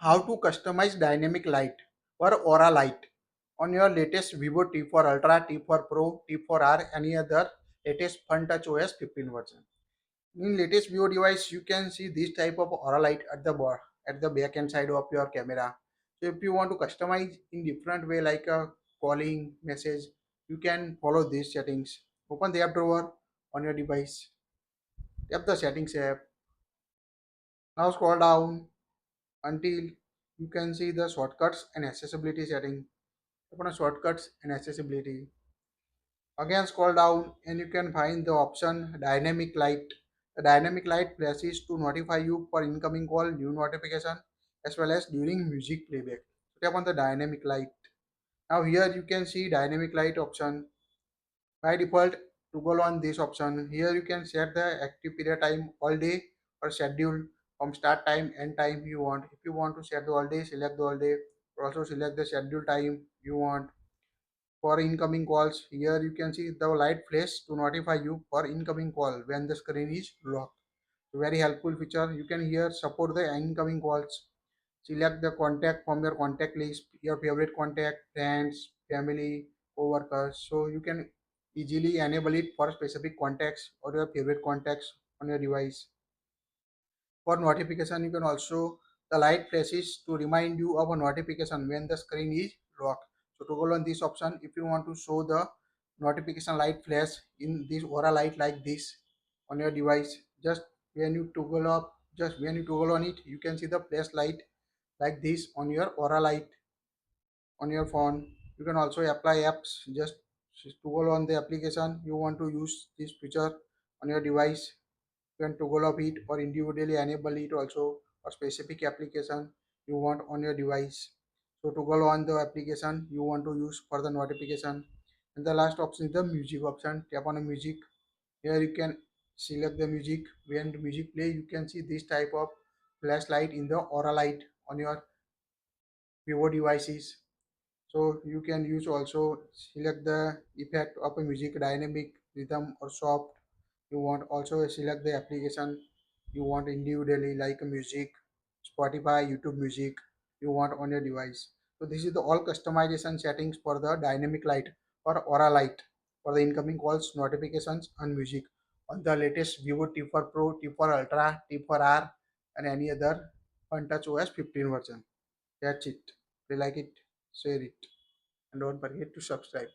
How to customize dynamic light or aura light on your latest Vivo T4 Ultra, T4 Pro, T4R, any other latest Fun Touch OS 15 version. In latest Vivo device, you can see this type of aura light at the back end side of your camera. So if you want to customize in different way like a calling message, you can follow these settings. Open the app drawer on your device. Tap the settings app. Now scroll down until you can see the shortcuts and accessibility setting. Open a shortcuts and accessibility. Again scroll down and you can find the option dynamic light. The dynamic light flashes to notify you for incoming call, new notification as well as during music playback. So tap on the dynamic light. Now here you can see dynamic light option. By default, toggle on this option. Here you can set the active period time all day or schedule from start time end time you want. If you want to set the all day, select the all day. Or also select the schedule time you want. For incoming calls, here you can see the light flash to notify you for incoming call when the screen is locked. Very helpful feature. You can here support the incoming calls. Select the contact from your contact list, your favorite contact, friends, family, co-workers. So you can easily enable it for specific contacts or your favorite contacts on your device. For notification, you can also the light flashes to remind you of a notification when the screen is locked. So toggle on this option if you want to show the notification light flash in this aura light like this on your device. Just when you toggle on it, you can see the flash light like this on your aura light on your phone. You can also apply apps. Just toggle on the application you want to use this feature on your device. You can toggle off it or individually enable it also for specific application you want on your device. So toggle on the application you want to use for the notification. And the last option is the music option. Tap on the music. Here you can select the music. When the music play, you can see this type of flashlight in the aura light on your Vivo devices. So you can use also select the effect of a music dynamic, rhythm or soft. You want also select the application you want individually like a music, Spotify, YouTube music you want on your device. So this is the all customization settings for the dynamic light or aura light for the incoming calls, notifications and music on the latest Vivo T4 Pro, T4 Ultra, T4R and any other OneTouch OS 15 version. That's it. If you like it, share it and don't forget to subscribe.